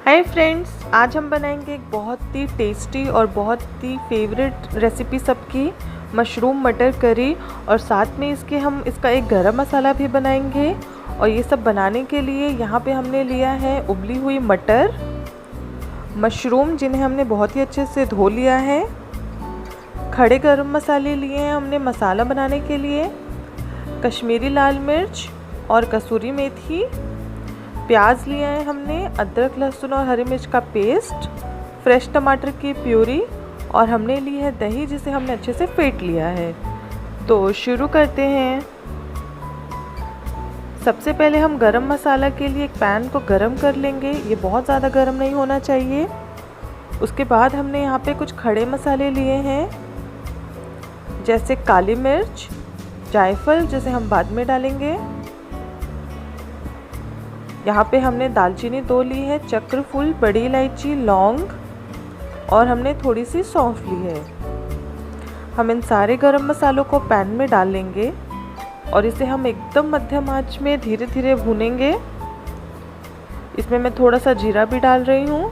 Hi friends, आज हम बनाएंगे एक बहुत ही टेस्टी और बहुत ही फेवरेट रेसिपी सबकी, मशरूम मटर करी। और साथ में इसका एक गरम मसाला भी बनाएंगे। और ये सब बनाने के लिए यहाँ पे हमने लिया है उबली हुई मटर, मशरूम जिन्हें हमने बहुत ही अच्छे से धो लिया है, खड़े गरम मसाले लिए हैं हमने मसाला बनाने के लिए, कश्मीरी लाल मिर्च और कसूरी मेथी, प्याज लिया है हमने, अदरक लहसुन और हरी मिर्च का पेस्ट, फ्रेश टमाटर की प्यूरी, और हमने ली है दही जिसे हमने अच्छे से फेंट लिया है। तो शुरू करते हैं। सबसे पहले हम गरम मसाला के लिए एक पैन को गरम कर लेंगे। ये बहुत ज़्यादा गरम नहीं होना चाहिए। उसके बाद हमने यहाँ पे कुछ खड़े मसाले लिए हैं, जैसे काली मिर्च, जायफल जिसे हम बाद में डालेंगे। यहाँ पे हमने दालचीनी 2 ली है, चक्रफूल, बड़ी इलायची, लौंग, और हमने थोड़ी सी सौंफ ली है। हम इन सारे गरम मसालों को पैन में डाल लेंगे और इसे हम एकदम मध्यम आंच में धीरे धीरे भूनेंगे। इसमें मैं थोड़ा सा जीरा भी डाल रही हूँ।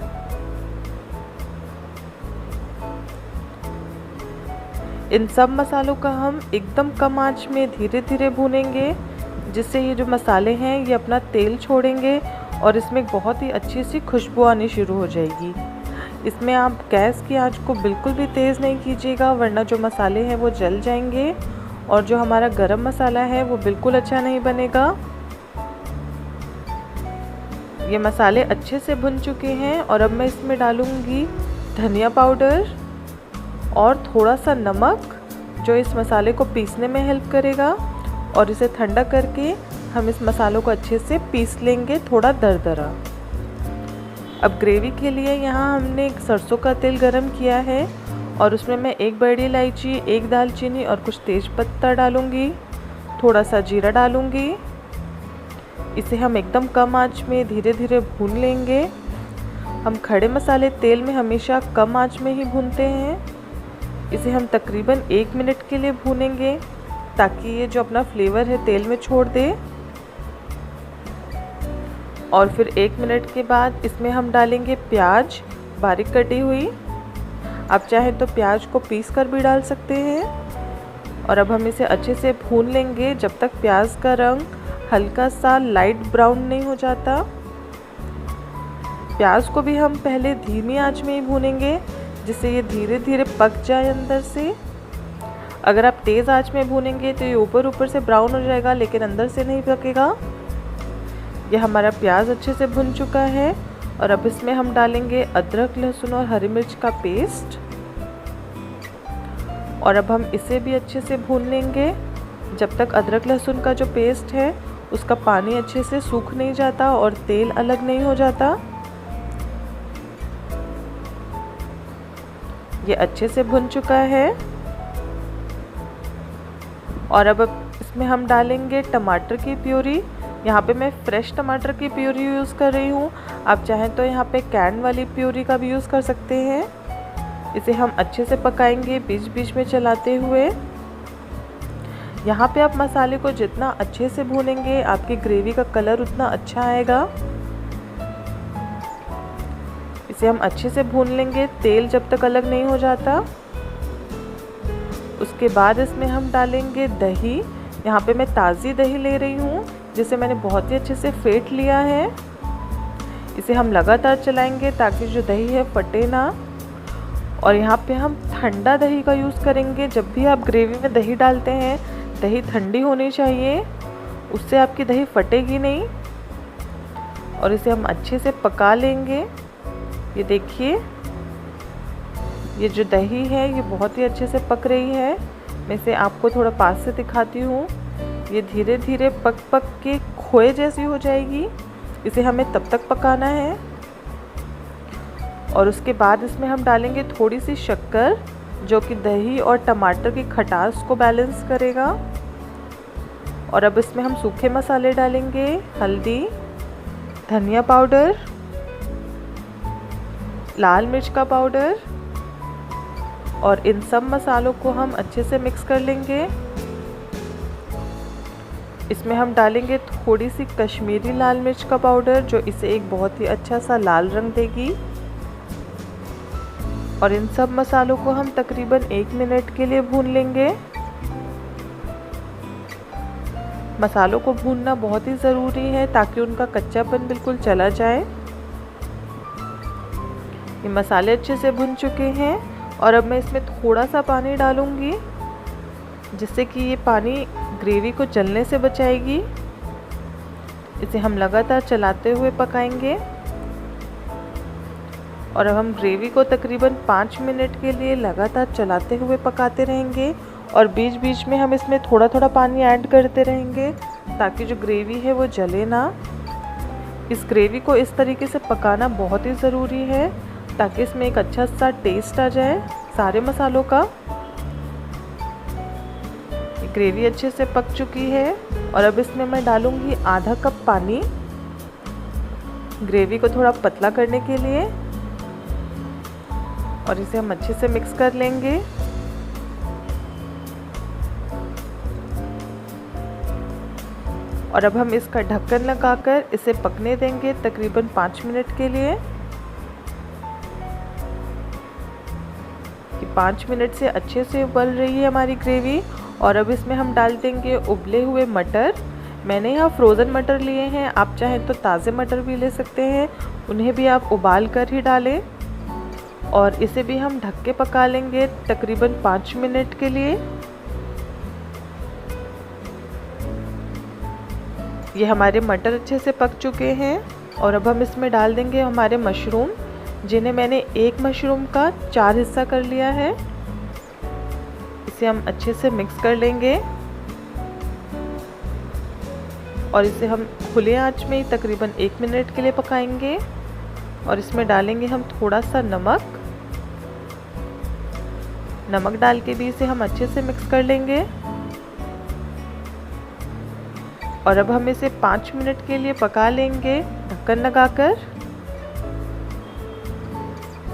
इन सब मसालों का हम एकदम कम आंच में धीरे धीरे भूनेंगे, जिससे ये जो मसाले हैं ये अपना तेल छोड़ेंगे और इसमें बहुत ही अच्छी सी खुशबू आनी शुरू हो जाएगी। इसमें आप गैस की आंच को बिल्कुल भी तेज़ नहीं कीजिएगा, वरना जो मसाले हैं वो जल जाएंगे और जो हमारा गरम मसाला है वो बिल्कुल अच्छा नहीं बनेगा। ये मसाले अच्छे से भुन चुके हैं और अब मैं इसमें डालूँगी धनिया पाउडर और थोड़ा सा नमक, जो इस मसाले को पीसने में हेल्प करेगा। और इसे ठंडा करके हम इस मसालों को अच्छे से पीस लेंगे, थोड़ा दरदरा। अब ग्रेवी के लिए यहाँ हमने एक सरसों का तेल गरम किया है और उसमें मैं एक बड़ी इलायची, एक दालचीनी और कुछ तेज पत्ता डालूँगी, थोड़ा सा जीरा डालूँगी। इसे हम एकदम कम आंच में धीरे धीरे भून लेंगे। हम खड़े मसाले तेल में हमेशा कम आंच में ही भूनते हैं। इसे हम तकरीबन 1 मिनट के लिए भूनेंगे ताकि ये जो अपना फ्लेवर है तेल में छोड़ दे। और फिर 1 मिनट के बाद इसमें हम डालेंगे प्याज बारीक कटी हुई। आप चाहें तो प्याज को पीस कर भी डाल सकते हैं। और अब हम इसे अच्छे से भून लेंगे जब तक प्याज का रंग हल्का सा लाइट ब्राउन नहीं हो जाता। प्याज को भी हम पहले धीमी आंच में ही भूनेंगे, जिससे ये धीरे धीरे पक जाए अंदर से। अगर आप तेज़ आंच में भूनेंगे तो ये ऊपर ऊपर से ब्राउन हो जाएगा, लेकिन अंदर से नहीं पकेगा। ये हमारा प्याज अच्छे से भुन चुका है और अब इसमें हम डालेंगे अदरक लहसुन और हरी मिर्च का पेस्ट। और अब हम इसे भी अच्छे से भून लेंगे जब तक अदरक लहसुन का जो पेस्ट है उसका पानी अच्छे से सूख नहीं जाता और तेल अलग नहीं हो जाता। ये अच्छे से भुन चुका है। और अब इसमें हम डालेंगे टमाटर की प्यूरी। यहाँ पे मैं फ्रेश टमाटर की प्यूरी यूज़ कर रही हूँ। आप चाहें तो यहाँ पे कैन वाली प्यूरी का भी यूज़ कर सकते हैं। इसे हम अच्छे से पकाएंगे बीच बीच में चलाते हुए। यहाँ पे आप मसाले को जितना अच्छे से भूनेंगे आपकी ग्रेवी का कलर उतना अच्छा आएगा। इसे हम अच्छे से भून लेंगे तेल जब तक अलग नहीं हो जाता। उसके बाद इसमें हम डालेंगे दही। यहाँ पे मैं ताज़ी दही ले रही हूँ, जिसे मैंने बहुत ही अच्छे से फेंट लिया है। इसे हम लगातार चलाएंगे ताकि जो दही है फटे ना। और यहाँ पे हम ठंडा दही का यूज़ करेंगे। जब भी आप ग्रेवी में दही डालते हैं दही ठंडी होनी चाहिए, उससे आपकी दही फटेगी नहीं। और इसे हम अच्छे से पका लेंगे। ये देखिए, ये जो दही है ये बहुत ही अच्छे से पक रही है। मैं इसे आपको थोड़ा पास से दिखाती हूँ। ये धीरे धीरे पक पक के खोए जैसी हो जाएगी। इसे हमें तब तक पकाना है। और उसके बाद इसमें हम डालेंगे थोड़ी सी शक्कर, जो कि दही और टमाटर की खटास को बैलेंस करेगा। और अब इसमें हम सूखे मसाले डालेंगे, हल्दी, धनिया पाउडर, लाल मिर्च का पाउडर। और इन सब मसालों को हम अच्छे से मिक्स कर लेंगे। इसमें हम डालेंगे थोड़ी सी कश्मीरी लाल मिर्च का पाउडर, जो इसे एक बहुत ही अच्छा सा लाल रंग देगी। और इन सब मसालों को हम तकरीबन 1 मिनट के लिए भून लेंगे। मसालों को भूनना बहुत ही ज़रूरी है ताकि उनका कच्चापन बिल्कुल चला जाए। ये मसाले अच्छे से भुन चुके हैं और अब मैं इसमें थोड़ा सा पानी डालूंगी, जिससे कि ये पानी ग्रेवी को जलने से बचाएगी। इसे हम लगातार चलाते हुए पकाएंगे और अब हम ग्रेवी को तकरीबन 5 मिनट के लिए लगातार चलाते हुए पकाते रहेंगे और बीच बीच में हम इसमें थोड़ा थोड़ा पानी ऐड करते रहेंगे ताकि जो ग्रेवी है वो जले ना। इस ग्रेवी को इस तरीके से पकाना बहुत ही ज़रूरी है ताकि इसमें एक अच्छा सा टेस्ट आ जाए सारे मसालों का। ग्रेवी अच्छे से पक चुकी है और अब इसमें मैं डालूंगी आधा कप पानी, ग्रेवी को थोड़ा पतला करने के लिए, और इसे हम अच्छे से मिक्स कर लेंगे। और अब हम इसका ढक्कन लगाकर इसे पकने देंगे तकरीबन 5 मिनट के लिए। 5 मिनट से अच्छे से उबल रही है हमारी ग्रेवी और अब इसमें हम डाल देंगे उबले हुए मटर। मैंने यहाँ फ्रोज़न मटर लिए हैं, आप चाहें तो ताज़े मटर भी ले सकते हैं, उन्हें भी आप उबाल कर ही डालें। और इसे भी हम ढक के पका लेंगे तकरीबन 5 मिनट के लिए। ये हमारे मटर अच्छे से पक चुके हैं और अब हम इसमें डाल देंगे हमारे मशरूम, जिन्हें मैंने एक मशरूम का 4 हिस्सा कर लिया है। इसे हम अच्छे से मिक्स कर लेंगे और इसे हम खुले आंच में ही तकरीबन 1 मिनट के लिए पकाएंगे। और इसमें डालेंगे हम थोड़ा सा नमक डाल के भी इसे हम अच्छे से मिक्स कर लेंगे। और अब हम इसे 5 मिनट के लिए पका लेंगे ढक्कन लगाकर।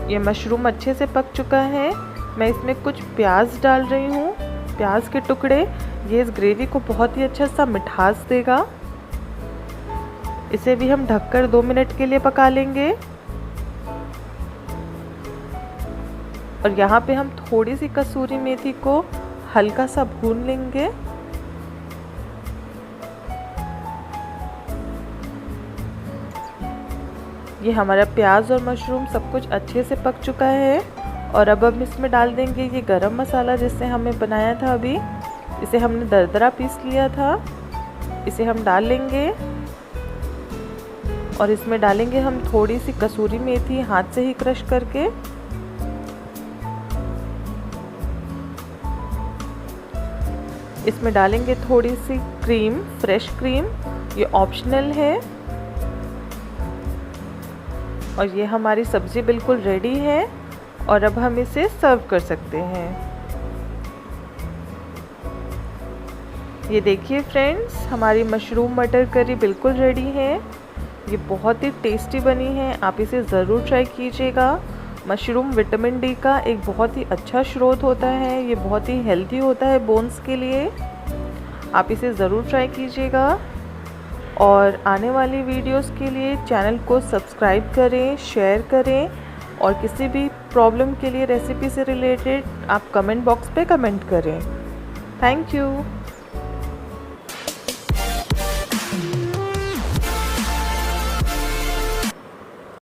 ये मशरूम अच्छे से पक चुका है। मैं इसमें कुछ प्याज डाल रही हूँ, प्याज के टुकड़े। ये इस ग्रेवी को बहुत ही अच्छा सा मिठास देगा। इसे भी हम ढककर 2 मिनट के लिए पका लेंगे। और यहाँ पे हम थोड़ी सी कसूरी मेथी को हल्का सा भून लेंगे। ये हमारा प्याज और मशरूम सब कुछ अच्छे से पक चुका है और अब हम इसमें डाल देंगे ये गरम मसाला जिससे हमें बनाया था अभी। इसे हमने दरदरा पीस लिया था, इसे हम डाल लेंगे। और इसमें डालेंगे हम थोड़ी सी कसूरी मेथी हाथ से ही क्रश करके। इसमें डालेंगे थोड़ी सी क्रीम, फ्रेश क्रीम, ये ऑप्शनल है। और ये हमारी सब्ज़ी बिल्कुल रेडी है और अब हम इसे सर्व कर सकते हैं। ये देखिए फ्रेंड्स, हमारी मशरूम मटर करी बिल्कुल रेडी है। ये बहुत ही टेस्टी बनी है, आप इसे ज़रूर ट्राई कीजिएगा। मशरूम विटामिन डी का एक बहुत ही अच्छा स्रोत होता है, ये बहुत ही हेल्दी होता है बोन्स के लिए। आप इसे ज़रूर ट्राई कीजिएगा और आने वाली वीडियोस के लिए चैनल को सब्सक्राइब करें, शेयर करें और किसी भी प्रॉब्लम के लिए रेसिपी से रिलेटेड आप कमेंट बॉक्स पे कमेंट करें। Thank you.